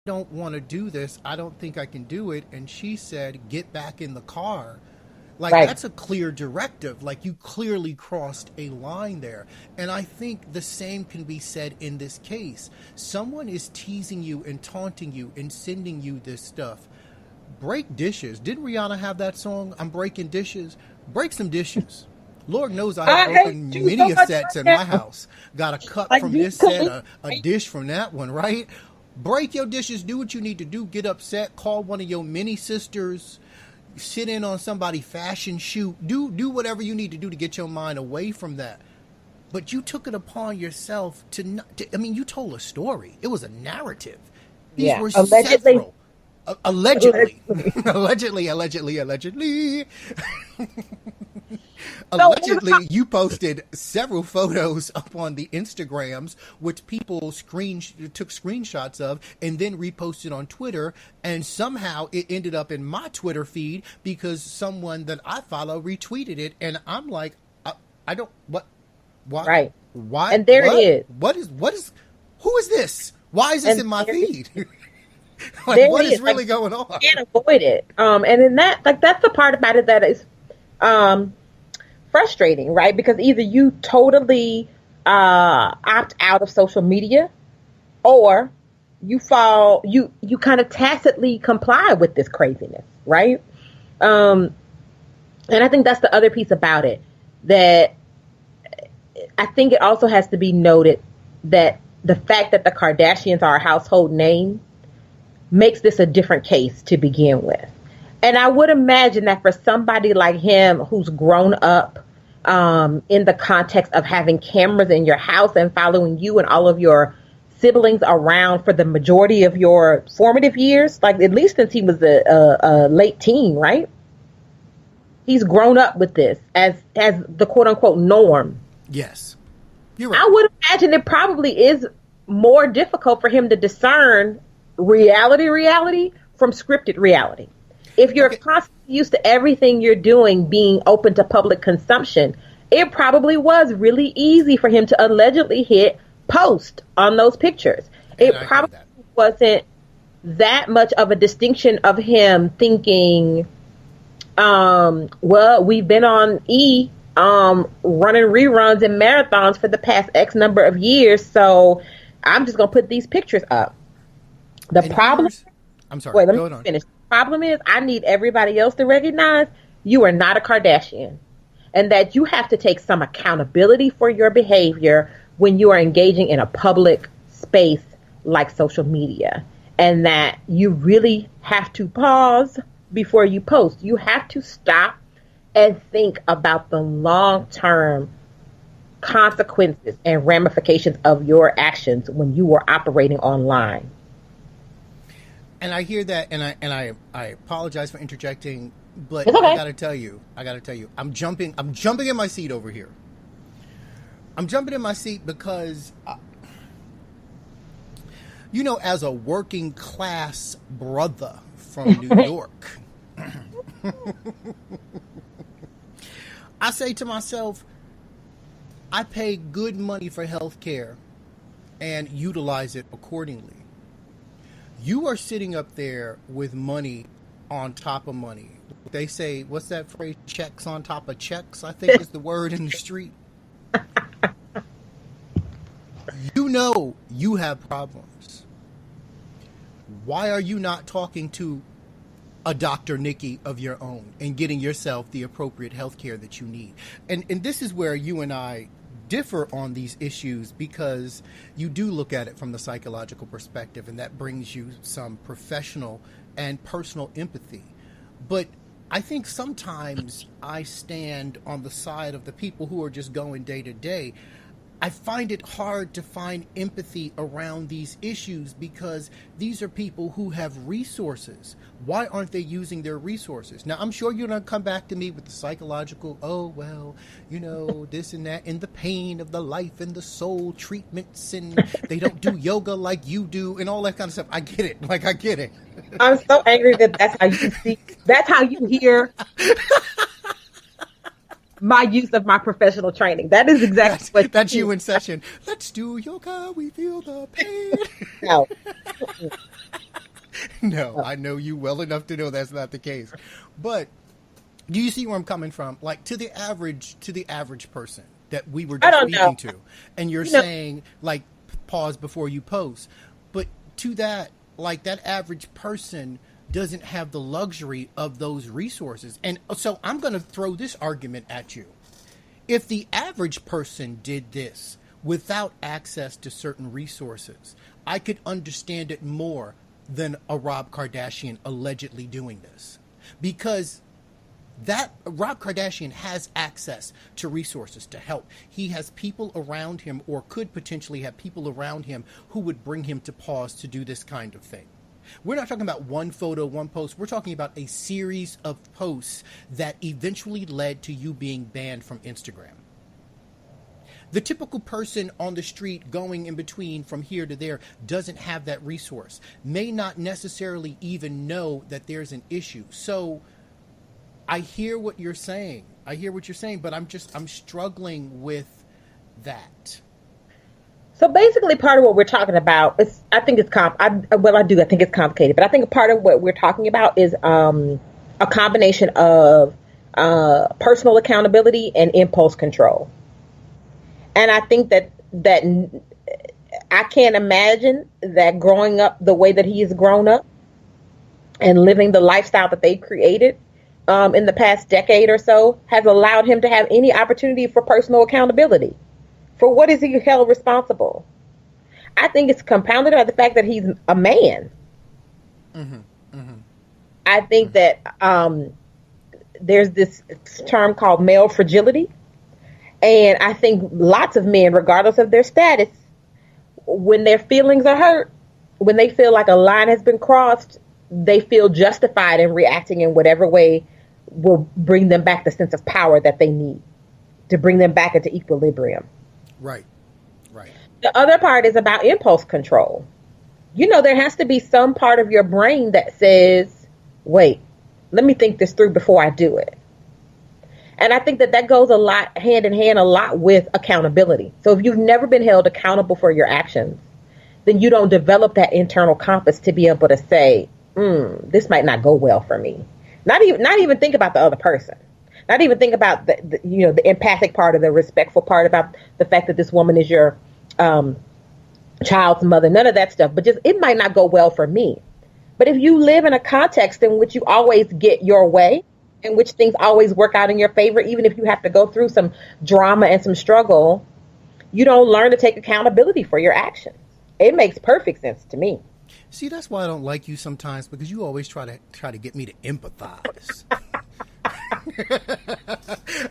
don't want to do this. I don't think I can do it. And she said, get back in the car. Like, Right. that's a clear directive. Like, you clearly crossed a line there. And I think the same can be said in this case. Someone is teasing you and taunting you and sending you this stuff. Break dishes. Didn't Rihanna have that song? I'm breaking dishes. Break some dishes. Lord knows I have I hate opened you so many a much sets right in my now. house. Got a cup Like from you this set, couldn't. a dish from that one, right? Break your dishes. Do what you need to do. Get upset. Call one of your mini sisters. Sit in on somebody fashion shoot. Do whatever you need to do to get your mind away from that. But you took it upon yourself to not. I mean, you told a story. It was a narrative. These Yeah. were Allegedly. several. Allegedly, Allegedly. allegedly. So here's Allegedly, you posted several photos up on the Instagrams, which people took screenshots of and then reposted on Twitter. And somehow it ended up in my Twitter feed because someone that I follow retweeted it. And I'm like, I don't, what, why, right. why, And there it is. what is, who is this? Why is this And in my there, feed? Like, there it what is is. Like really going on? you can't avoid it. And in that, like that's the part about it that is um frustrating, right? Because either you totally opt out of social media, or you kind of tacitly comply with this craziness, right? Um, and I think that's the other piece about it, that I think it also has to be noted that the fact that the Kardashians are a household name makes this a different case to begin with. And I would imagine that for somebody like him who's grown up in the context of having cameras in your house and following you and all of your siblings around for the majority of your formative years, like at least since he was a late teen, right? He's grown up with this as the quote unquote norm. Yes, you're right. I would imagine it probably is more difficult for him to discern reality from scripted reality. If you're Okay. constantly used to everything you're doing being open to public consumption, it probably was really easy for him to allegedly hit post on those pictures. And It I hear probably that. wasn't that much of a distinction of him thinking, well, we've been on running reruns and marathons for the past X number of years, so I'm just gonna put these pictures up. The And problem, I'm sorry, wait, let me go on. finish. The problem is, I need everybody else to recognize you are not a Kardashian, and that you have to take some accountability for your behavior when you are engaging in a public space like social media, and that you really have to pause before you post. You have to stop and think about the long-term consequences and ramifications of your actions when you are operating online. And I hear that, and I apologize for interjecting, but It's okay. I gotta tell you, I'm jumping in my seat over here. I'm jumping in my seat because, as a working class brother from New York, I say to myself, I pay good money for health care and utilize it accordingly. You are sitting up there with money on top of money. They say, what's that phrase? Checks on top of checks, I think is the word in the street. You know you have problems. Why are you not talking to a Dr. Nikki of your own and getting yourself the appropriate health care that you need? And this is where you and I differ on these issues, because you do look at it from the psychological perspective, and that brings you some professional and personal empathy. But I think sometimes I stand on the side of the people who are just going day to day. I find it hard to find empathy around these issues because these are people who have resources. Why aren't they using their resources? Now, I'm sure you're going to come back to me with the psychological, oh, well, this and that, and the pain of the life and the soul treatments, and they don't do yoga like you do, and all that kind of stuff. I get it. Like, I get it. I'm so angry that that's how you see, that's how you hear my use of my professional training. That is exactly what That's you in session. Let's do yoga. We feel the pain. No. No, I know you well enough to know that's not the case. But do you see where I'm coming from? Like to the average person that we were I just don't know. speaking to, and you're You know, saying like pause before you post. But to that, like that average person doesn't have the luxury of those resources. And so I'm going to throw this argument at you. If the average person did this without access to certain resources, I could understand it more than a Rob Kardashian allegedly doing this. Because that Rob Kardashian has access to resources to help. He has people around him, or could potentially have people around him, who would bring him to pause to do this kind of thing. We're not talking about one photo, one post. We're talking about a series of posts that eventually led to you being banned from Instagram. The typical person on the street going in between from here to there doesn't have that resource, may not necessarily even know that there's an issue. So I hear what you're saying. But I'm struggling with that. So basically, part of what we're talking about is, I think it's I think it's complicated, but I think part of what we're talking about is a combination of personal accountability and impulse control. And I think that I can't imagine that growing up the way that he has grown up and living the lifestyle that they created in the past decade or so has allowed him to have any opportunity for personal accountability. For what is he held responsible? I think it's compounded by the fact that he's a man. Mm-hmm, mm-hmm. I think that there's this term called male fragility. And I think lots of men, regardless of their status, when their feelings are hurt, when they feel like a line has been crossed, they feel justified in reacting in whatever way will bring them back the sense of power that they need to bring them back into equilibrium. Right. The other part is about impulse control. There has to be some part of your brain that says, wait, let me think this through before I do it. And I think that goes a lot hand in hand with accountability. So if you've never been held accountable for your actions, then you don't develop that internal compass to be able to say, this might not go well for me. Not even think about the other person. Not even think about the empathic part, or the respectful part about the fact that this woman is your child's mother. None of that stuff. But just, it might not go well for me. But if you live in a context in which you always get your way, in which things always work out in your favor, even if you have to go through some drama and some struggle, you don't learn to take accountability for your actions. It makes perfect sense to me. See, that's why I don't like you sometimes, because you always try to get me to empathize.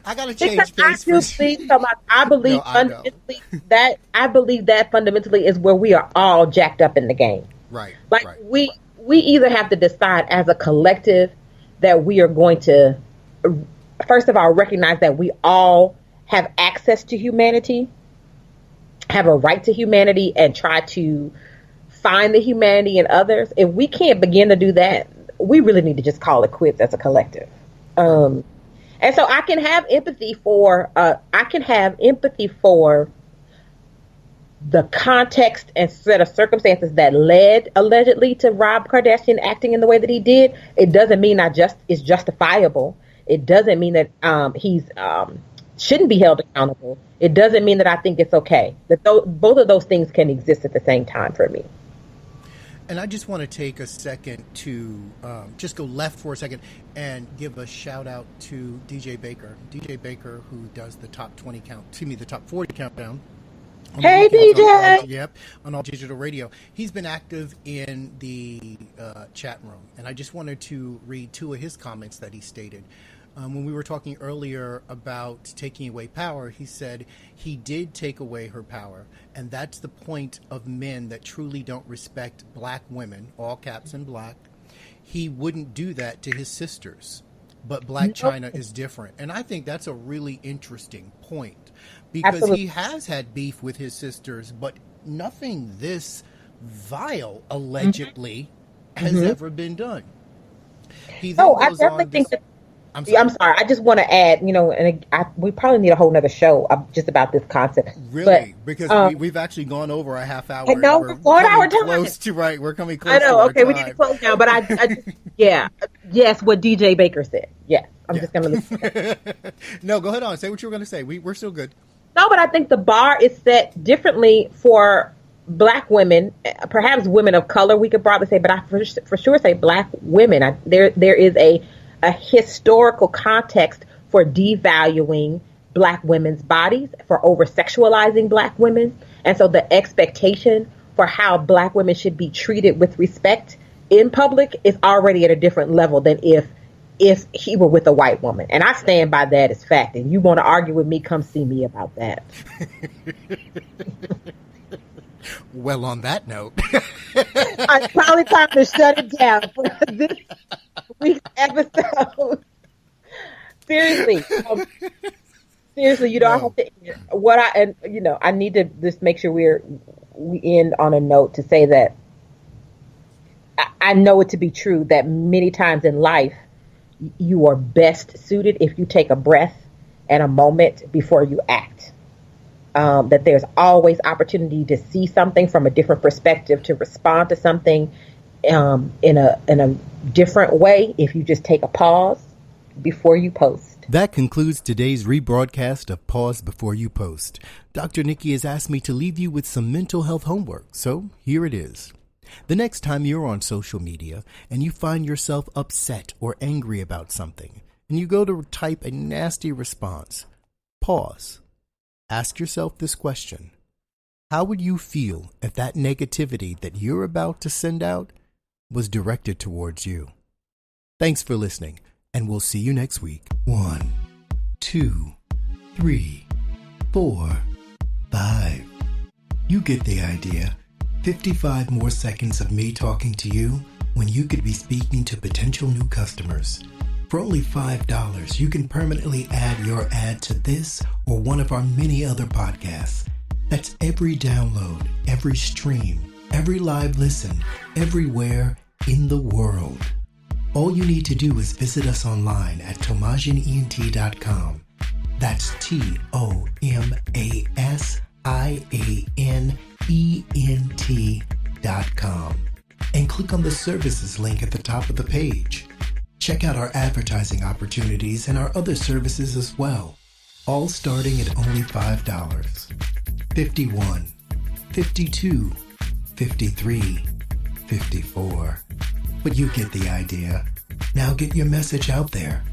I gotta change pace for you. I believe that fundamentally is where we are all jacked up in the game. Right. Like right. we either have to decide as a collective that we are going to, first of all, recognize that we all have access to humanity, have a right to humanity, and try to find the humanity in others. If we can't begin to do that, we really need to just call it quits as a collective. And so I can have empathy for the context and set of circumstances that led allegedly to Rob Kardashian acting in the way that he did. It doesn't mean it's justifiable. It doesn't mean that he's shouldn't be held accountable. It doesn't mean that I think it's okay. That both of those things can exist at the same time for me. And I just want to take a second to just go left for a second and give a shout out to DJ Baker. DJ Baker, who does the top 40 countdown. Hey, DJ! On all digital radio. He's been active in the chat room. And I just wanted to read two of his comments that he stated. When we were talking earlier about taking away power, he said he did take away her power. And that's the point of men that truly don't respect black women, all caps in black. He wouldn't do that to his sisters. But Black China is different. And I think that's a really interesting point. Because Absolutely. He has had beef with his sisters, but nothing this vile, allegedly, has ever been done. He then I definitely think that. I'm Yeah, sorry. I'm sorry. I just want to add, and we probably need a whole nother show just about this concept. But Really? Because we've actually gone over a half I hour and know we're we're going coming our time. close to right. We're coming I close to know. our Okay, we need to time. close down. But I just, yeah, yes, what DJ Baker said. Yes, I'm Yeah. just gonna listen to that. No, go ahead on. Say what you were going to say. We're still good. No, but I think the bar is set differently for Black women, perhaps women of color. We could probably say, but I for sure say Black women. There is a historical context for devaluing Black women's bodies, for over sexualizing Black women, and so the expectation for how Black women should be treated with respect in public is already at a different level than if he were with a white woman. And I stand by that as fact. And you want to argue with me, come see me about that. Well, on that note, It's probably time to shut it down for this week's episode. Seriously. Seriously, I have to, I need to just make sure we end on a note to say that I know it to be true that many times in life, you are best suited if you take a breath and a moment before you act. That there's always opportunity to see something from a different perspective, to respond to something in a different way if you just take a pause before you post. that concludes today's rebroadcast of Pause Before You Post. Dr. Nikki has asked me to leave you with some mental health homework, so here it is. The next time you're on social media and you find yourself upset or angry about something, and you go to type a nasty response, pause. Ask yourself this question. How would you feel if that negativity that you're about to send out was directed towards you? Thanks for listening, and we'll see you next week. 1, 2, 3, 4, 5. You get the idea. 55 more seconds of me talking to you when you could be speaking to potential new customers. For only $5, you can permanently add your ad to this or one of our many other podcasts. That's every download, every stream, every live listen, everywhere in the world. All you need to do is visit us online at tomasianent.com. That's TOMASIANENT.com. And click on the services link at the top of the page. Check out our advertising opportunities and our other services as well, all starting at only $5. 51, 52, 53, 54. But you get the idea. Now get your message out there.